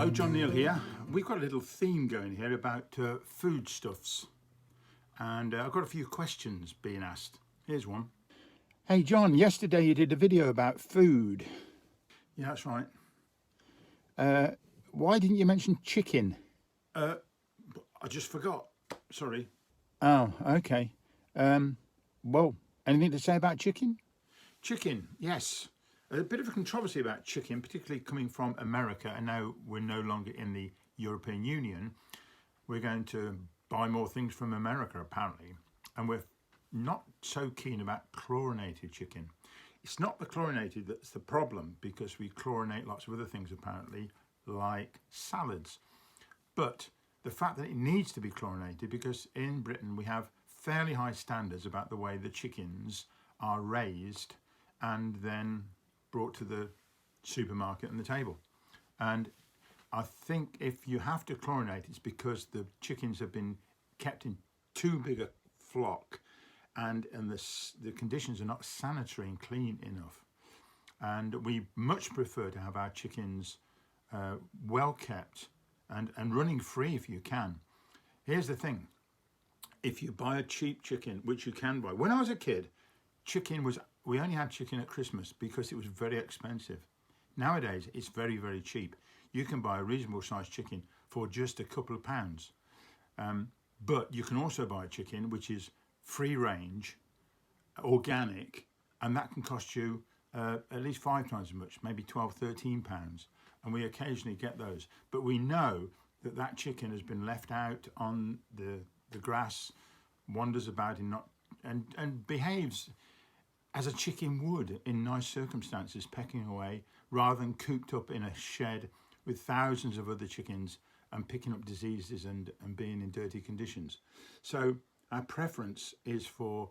Hello, John Neal here. We've got a little theme going here about foodstuffs, and I've got a few questions being asked. Here's one. Hey John, yesterday you did a video about food. Yeah, that's right. Why didn't you mention chicken? I just forgot. Sorry. Oh, okay. Well, anything to say about chicken? Chicken, yes. A bit of a controversy about chicken, particularly coming from America, and now we're no longer in the European Union. We're going to buy more things from America, apparently, and we're not so keen about chlorinated chicken. It's not the chlorinated that's the problem, because we chlorinate lots of other things, apparently, like salads. But the fact that it needs to be chlorinated, because in Britain we have fairly high standards about the way the chickens are raised and then brought to the supermarket and the table. And I think if you have to chlorinate, it's because the chickens have been kept in too big a flock, and the conditions are not sanitary and clean enough. And we much prefer to have our chickens well kept and running free if you can. Here's the thing. If you buy a cheap chicken, which you can buy. When I was a kid, we only had chicken at Christmas because it was very expensive. Nowadays, it's very, very cheap. You can buy a reasonable sized chicken for just a couple of pounds. But you can also buy a chicken which is free range, organic, and that can cost you at least 5 times as much, maybe 12, 13 pounds. And we occasionally get those. But we know that that chicken has been left out on the grass, wanders about and behaves as a chicken would in nice circumstances, pecking away, rather than cooped up in a shed with thousands of other chickens and picking up diseases and being in dirty conditions. So our preference is for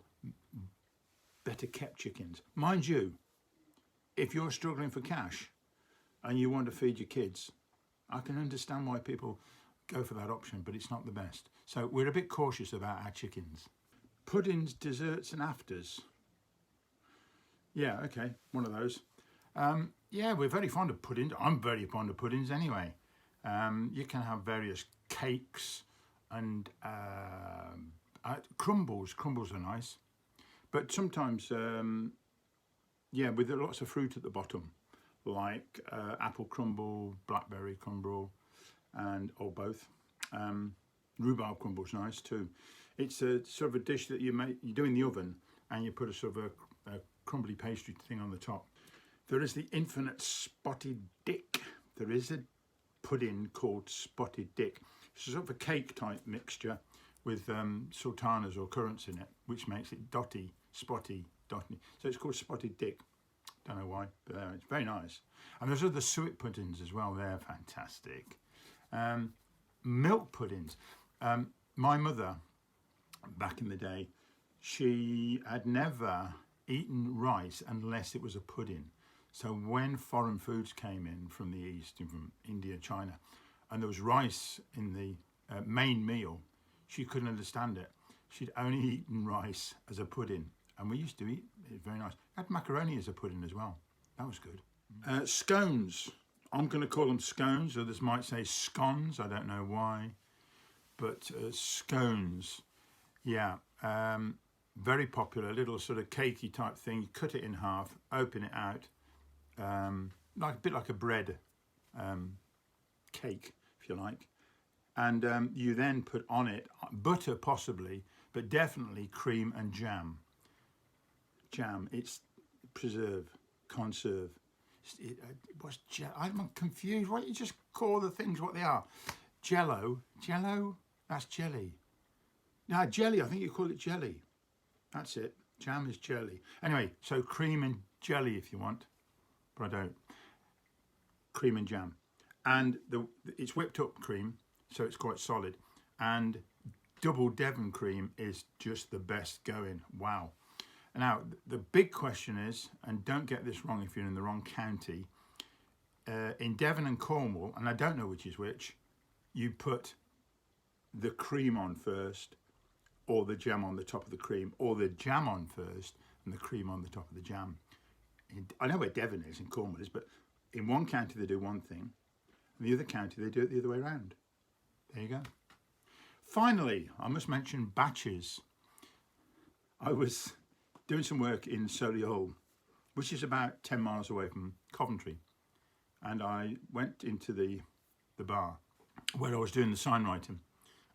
better kept chickens. Mind you, if you're struggling for cash and you want to feed your kids, I can understand why people go for that option, but it's not the best. So we're a bit cautious about our chickens. Puddings, desserts and afters. Yeah, okay, one of those. Yeah, we're very fond of puddings. I'm very fond of puddings anyway. You can have various cakes and crumbles. Crumbles are nice. But sometimes, yeah, with lots of fruit at the bottom, like apple crumble, blackberry crumble, or both. Rhubarb crumble's nice too. It's a sort of a dish that you do in the oven, and you put a sort of a crumbly pastry thing on the top. There is the infinite spotted dick. There is a pudding called spotted dick. It's a sort of a cake type mixture with sultanas or currants in it, which makes it dotty, spotty, dotty. So it's called spotted dick. Don't know why, but it's very nice. And there's other suet puddings as well. They're fantastic. Milk puddings. My mother, back in the day, she had never eaten rice unless it was a pudding. So when foreign foods came in from the East, from India, China, and there was rice in the main meal, she couldn't understand it. She'd only eaten rice as a pudding, and we used to eat it. Very nice. I had macaroni as a pudding as well. That was good. Scones. I'm going to call them scones. Others might say scones. I don't know why, but scones. Yeah. Very popular, little sort of cakey type thing. You cut it in half, open it out, like a bit like a bread cake, if you like, and you then put on it butter, possibly, but definitely cream and jam. It's preserve, conserve. I'm confused. Why don't you just call the things what they are? Jello, that's jelly. No, jelly. I think you call it jelly. That's it. Jam is jelly. Anyway, so cream and jelly if you want, but I don't. Cream and jam. And it's whipped up cream, so it's quite solid. And double Devon cream is just the best going. Wow. Now, the big question is, and don't get this wrong if you're in the wrong county, in Devon and Cornwall, and I don't know which is which, you put the cream on first, or the jam on the top of the cream, or the jam on first and the cream on the top of the jam. I know where Devon is and Cornwall is, but in one county they do one thing, In the other county, they do it the other way around. There you go. Finally, I must mention batches. I was doing some work in Solihull, which is about 10 miles away from Coventry. And I went into the bar where I was doing the sign writing.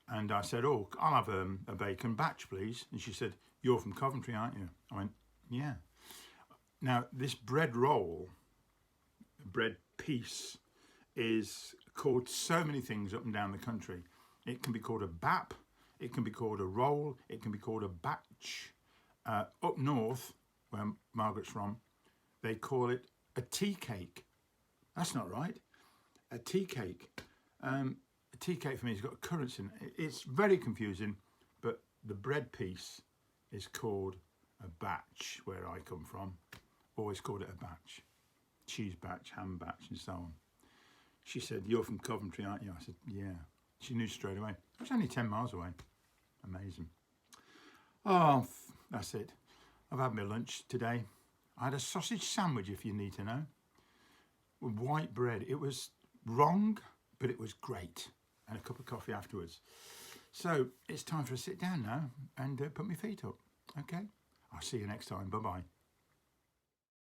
And I said, oh, I'll have a bacon batch, please. And she said, you're from Coventry, aren't you? I went, yeah. Now, this bread roll, bread piece, is called so many things up and down the country. It can be called a bap, it can be called a roll, it can be called a batch. Up north, where Margaret's from, they call it a tea cake. That's not right. A tea cake. A tea cake for me has got currants in it. It's very confusing, but the bread piece is called a batch where I come from. Always called it a batch. Cheese batch, ham batch, and so on. She said, you're from Coventry, aren't you? I said, yeah. She knew straight away. I was only 10 miles away. Amazing. Oh, that's it. I've had my lunch today. I had a sausage sandwich, if you need to know, with white bread. It was wrong, but it was great. And a cup of coffee afterwards. So it's time for a sit down now and put my feet up. Okay? I'll see you next time. Bye-bye.